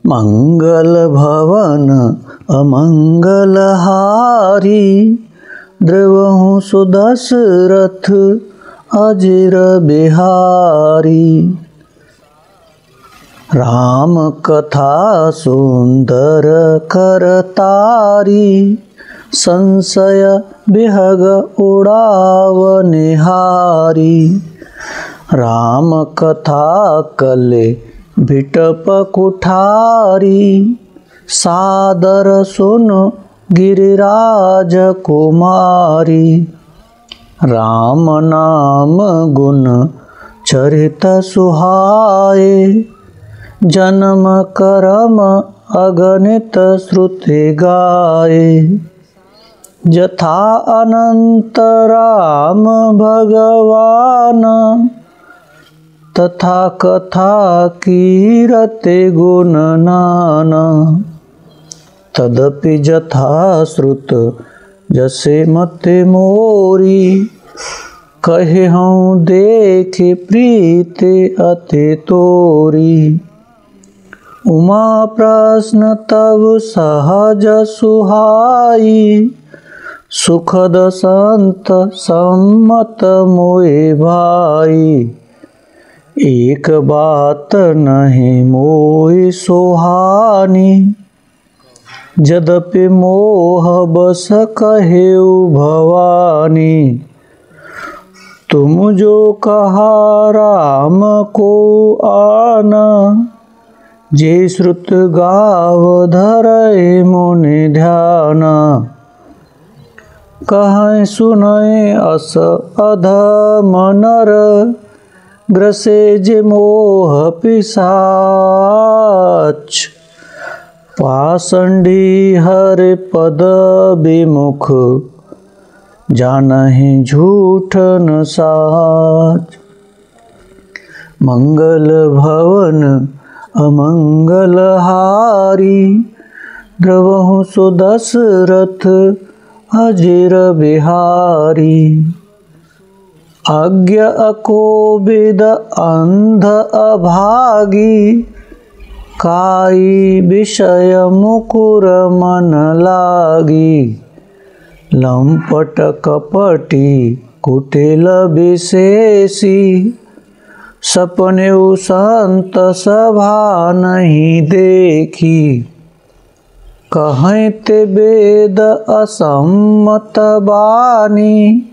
मंगल भवन अमंगल हारी, द्रवहु सुदशरथ अजिर बिहारी। राम कथा सुंदर करतारी, संशय बिहग उड़ाव निहारी। राम कथा कले बिटप कुठारी, सादर सुन गिरिराज कुमारी। राम नाम गुण चरित सुहाए, जन्म करम अगणित श्रुति गाए। जथा अनंत राम भगवान, तथा कथा कीरते गुण नाना। तदपि जथा श्रुत जसे मते मोरी, कहे हूँ देखे प्रीति अति तोरी। उमा प्रश्न तब सहज सुहाई, सुखद संत सम्मत मोए भाई। एक बात नहीं मोहि सोहानी, यद्यपि मोह बस कहेउ भवानी। तुम जो कहा राम को आना, जे श्रुत गाव धरए मुनि ध्याना। कहें सुनए अस अधम नर, ग्रसे जे मोह पिशाच। पाषंडी हरि पद विमुख, जानहि झूठ न साच। मंगल भवन अमंगल हारी, द्रवहु सुदशरथ अजिर बिहारी। अज्ञ अकोविद अंध अभागी, काई विषय मुकुर मन लागी। लंपट कपटी कुटिल विशेषी, सपने संत सभा नहीं देखी। कहें ते वेद असम्मत बानी,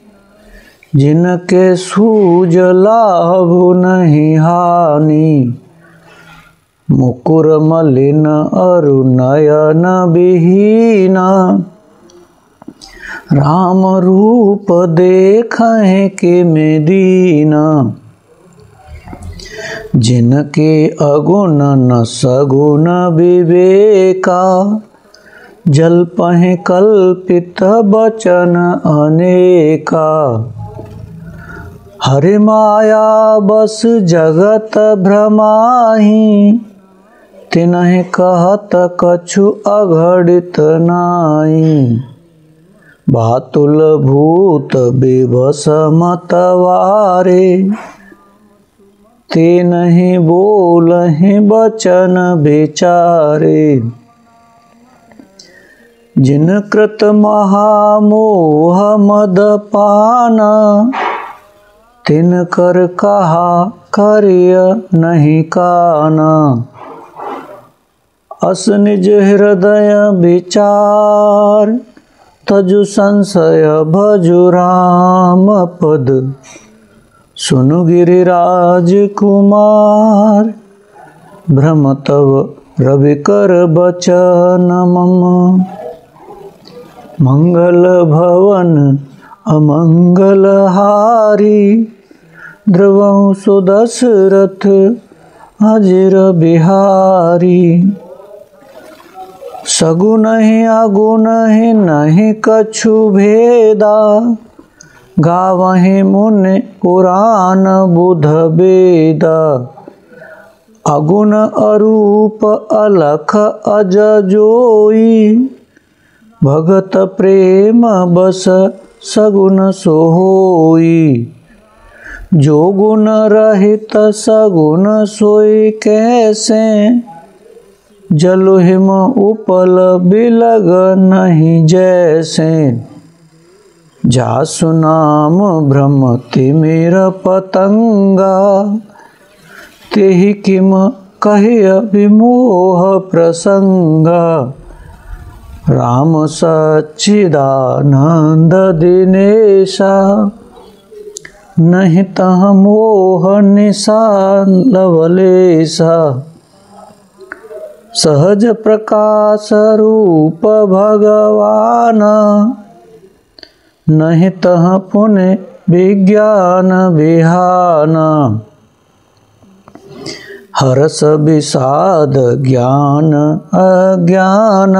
जिनके सूझ लाभ नहीं हानि। मुकुर मलिन अरु नयन विहीना, राम रूप देखें के में दीना। जिनके अगुण न सगुण विवेका, जल्पहि कल्पित बचन अनेका। हरि माया बस जगत भ्रमाहि, तिन्हि कहत कछु अघड़ित नाई। बातुल भूत बेबस मतवारे, ते नहीं बोलहि बचन बेचारे। जिन कृत महामोह मद पाना, तिन कर कहा करिय नहीं काना। अस निज हृदय विचार, तजु संशय भजु राम पद। सुनु गिरिराज कुमार, भ्रम तव रविकर बचन मम। मंगल भवन अमंगल हारी, द्रवहु सुदशरथ अजिर बिहारी। सगुन ही अगुण ही नहीं कछु भेदा, गावहि मुनि पुराण बुध वेदा। अगुण अरूप अलख अज जोई, भगत प्रेम बस सगुण सोई। जो गुण रहित सगुण सोई कैसे, जल हिम उपल बिलग नहीं जैसे, जासु नाम भ्रम तिमिर पतंगा, तेहि किम कहिय विमोह प्रसंगा। राम सच्चिदानंद दिनेशा, नहीं तह मोह निशा लवलेशा। सहज प्रकाश रूप भगवान, नहीं तह पुण्य विज्ञान विहान। हरस विषाद ज्ञान अज्ञान,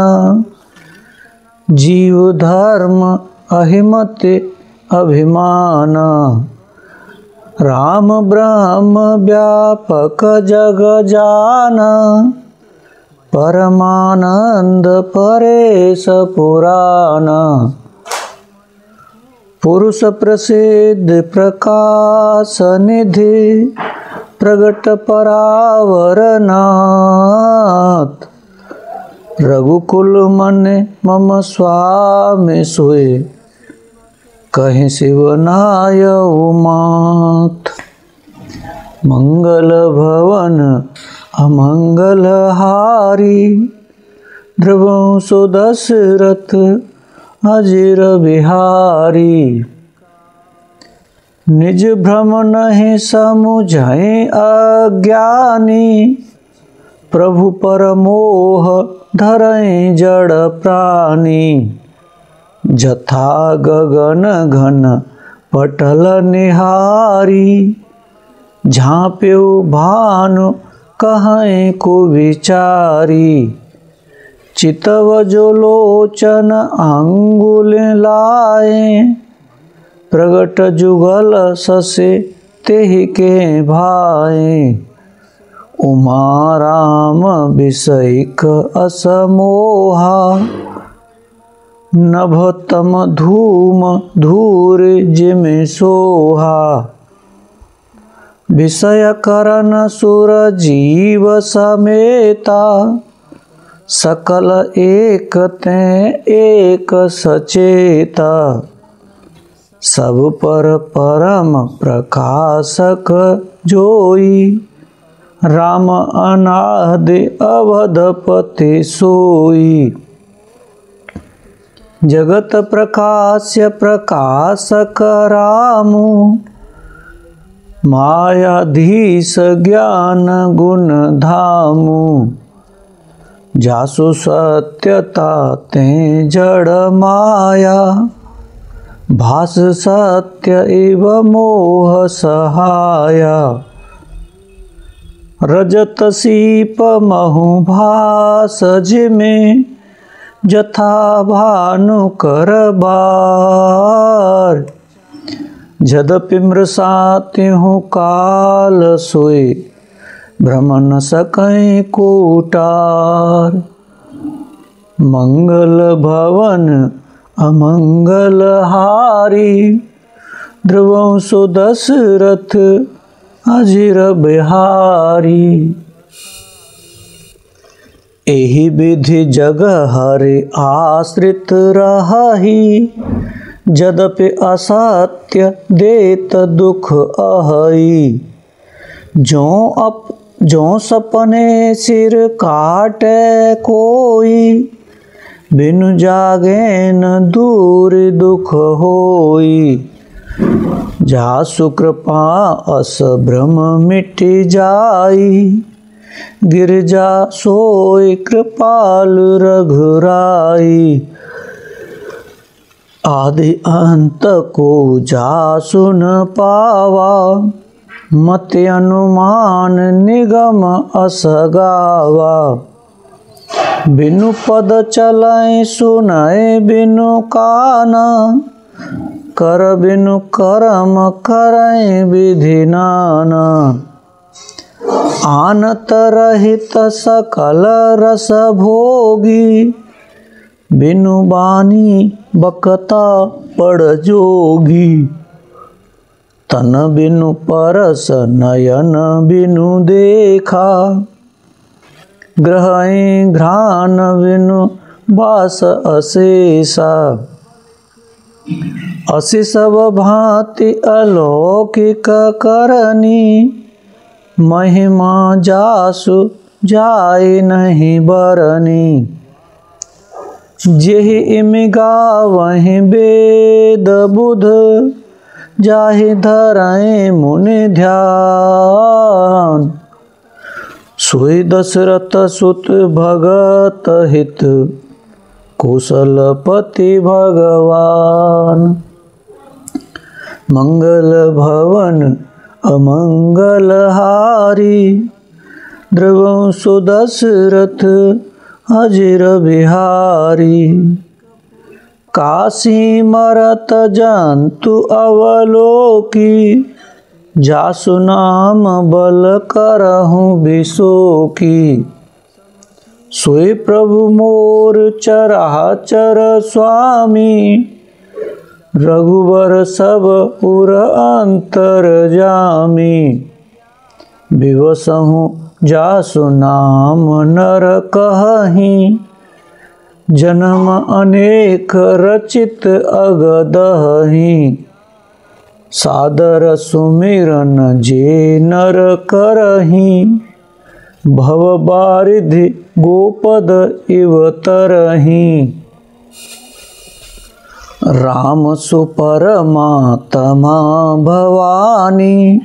जीव धर्म अहिमति अभिमान। राम ब्रह्म व्यापक जग जान, परमानंद परेश पुराण। पुरुष प्रसिद्ध प्रकाश निधि, प्रगट परावरनाथ। रघुकुल मन मम स्वामी सोए, कहीं शिवनाय उमात। मंगल भवन अमंगल हारी, ध्रुवं सुदशरथ अजिर बिहारी। निज भ्रम नहीं समुझै अज्ञानी, प्रभु पर मोह धरै जड़ प्राणी। जथा गगन घन पटल निहारी, झाँप्यो भानु कहीं को विचारी। चितव जो लोचन अंगुल लाए, प्रगट जुगल ससे तेहि के भाए। उमा राम विषयक असमोहा, नभ तम धूम धूर जिमि सोहा। विषय करन सुर जीव समेता, सकल एक ते एक सचेता। सब पर परम प्रकाशक जोई, राम अनादि अवधपति सोई। जगत प्रकाश्य प्रकाशक रामु, मायाधीश ज्ञान गुण धामु। जासु सत्यता ते जड़ माया, भास सत्य एव मोह सहाया। रजत सीप महु भास जिमे, जथा भानु कर बार। यद्यपि मृषा तिहु काल सोए, भ्रम न सकै कोटार। मंगल भवन अमंगल हारी, ध्रुवं सुदशरथ अजिर बिहारी। एहि विधि जग हरि आश्रित रहहि, यद्यपि असत्य देत दुख अहई। जो सपने सिर काटे कोई, बिनु जागे न दूर दुख होई। जासु कृपा अस भ्रम मिट जाई, गिरजा सोई कृपाल रघुराई। आदि अंत को जासु न पावा, मति अनुमान निगम असगावा। बिनु पद चलै सुनै बिनु काना, कर बिनु करम करै विधि नाना। आनत रहित सकल रस भोगी, बिनु बानी बकता पड़ जोगी। तन बिनु परस नयन बिनु देखा, ग्रहई घ्राण विनु बास अशेषा। असि सब भांति अलौकिक करनी, महिमा जासु जाय नहीं बरनी। जेहि इमि गावहि वेद बुध, जाहि धरहि मुनि ध्यान। सोई दशरथ सुत भगत हित, कौशलपति भगवान। मंगल भवन अमंगल हारी, द्रवंसु दशरथ अजिर बिहारी। काशी मरत जंतु अवलोकी, जासु नाम बल करहूँ बिसोकी। सोई प्रभु मोर चराचर स्वामी, रघुबर सब उर अंतर जामी। विवसहु जासु नाम नर कहहीं, जन्म अनेक रचित अगदहीं। सादर सुमिरन जे नर करहीं, भव बारिधि गोपद इव तरहीं। राम सुपरमात्मा भवानी,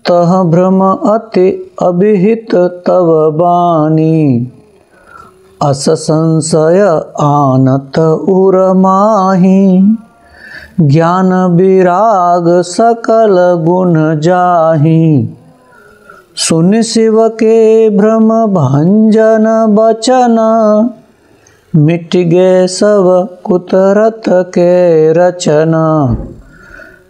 तह भ्रम अति अभिहित तव बानी। अस संशय आनत उर माही, ज्ञान विराग सकल गुण जाही। सुनि शिव के भ्रम भंजन बचन, मिट गए सब कुतरत के रचना।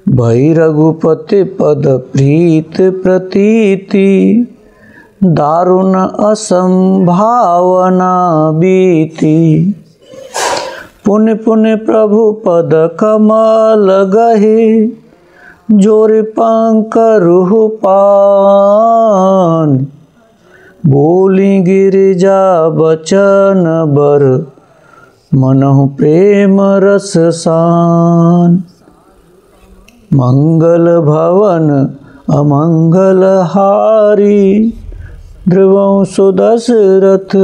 भई रघुपति पद प्रीत प्रतीति, दारुण असंभावना बीती। पुण्य पुण्य प्रभु पद कमल गही, जोरि पंकरुह पान। बोली गिरिजा बचन बर, मनहु प्रेम रस सान। मंगल भवन अमंगल हारी, द्रवंसु दशरथ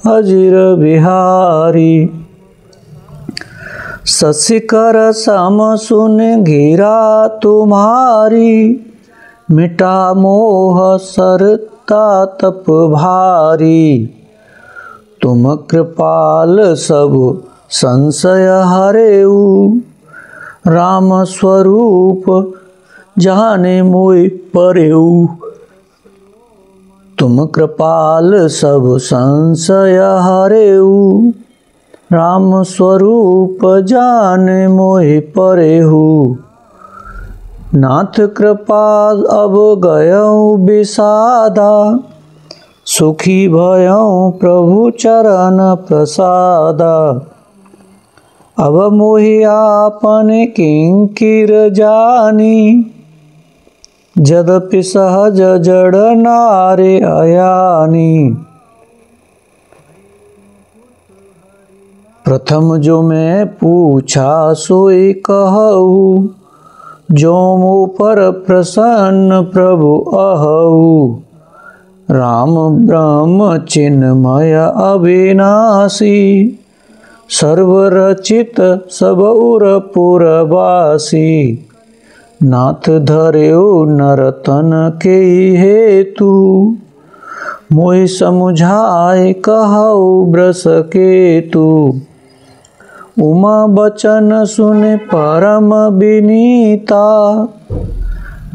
अजिर बिहारी। शशिकर सम सुन घिरा तुम्हारी, मिटा मोह सरता तप भारी। तुम कृपाल सब संशय हरेऊ, राम स्वरूप जाने मोहि परेऊ। तुम कृपाल सब संशय हरेऊ, राम स्वरूप जाने मोहि परेहू। नाथ कृपाल अब गयऊँ विषादा, सुखी भयऊँ प्रभु चरण प्रसादा। अब मोहि आपन किंकिर जानी, यद्यपि सहज जड़ नारे अयानी। प्रथम जो मैं पूछा सोई कहूँ, जो मो पर प्रसन्न प्रभु अहऊ। राम ब्रह्म चिन्मय अविनाशी, सर्वरचित सब उर पुरवासी। नाथ धर्यो नरतन के हेतु, मोहि समुझाए कहऊ ब्रस केतु। उमा बचन सुन परम विनीता,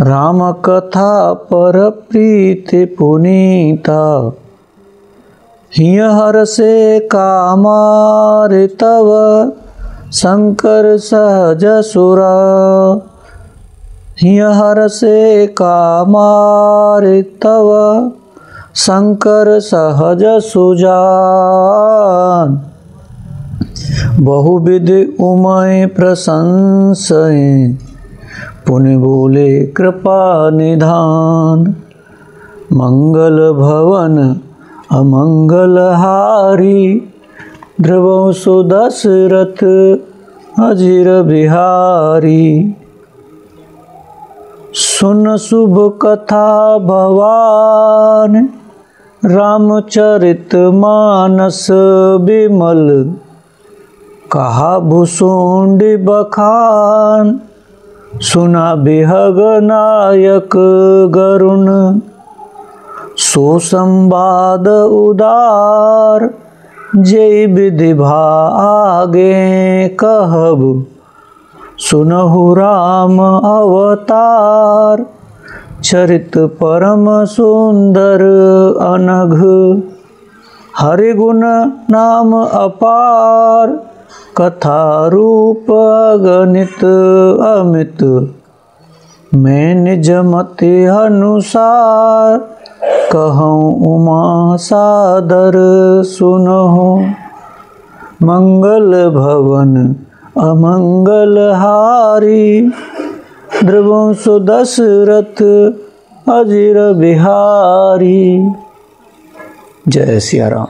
राम कथा पर प्रीति पुनीता। हिय हरषे कामार तव, शंकर सहज सुरा। हिय हरषे कामार तव, शंकर सहज सुजान। बहुविध उमय प्रशंसय, पुण्य बोले कृपा निधान। मंगल भवन अमंगलहारी ध्रुवं सुदशरथ अजिर बिहारी। सुन शुभ कथा भवान रामचरित मानस बिमल। कहा भुसुंडी बखान सुना बिहग नायक गरुण। सो संवाद उदार जय विधि भागे कहब। सुनहु राम अवतार चरित परम सुंदर अनघ। हरि गुण नाम अपार कथा रूप अगणित अमित। मैं निज मति अनुसार कहूँ उमा सादर सुनहु। मंगल भवन अमंगल हारी ध्रुवं सुदशरथ अजिर बिहारी। जय सिया राम।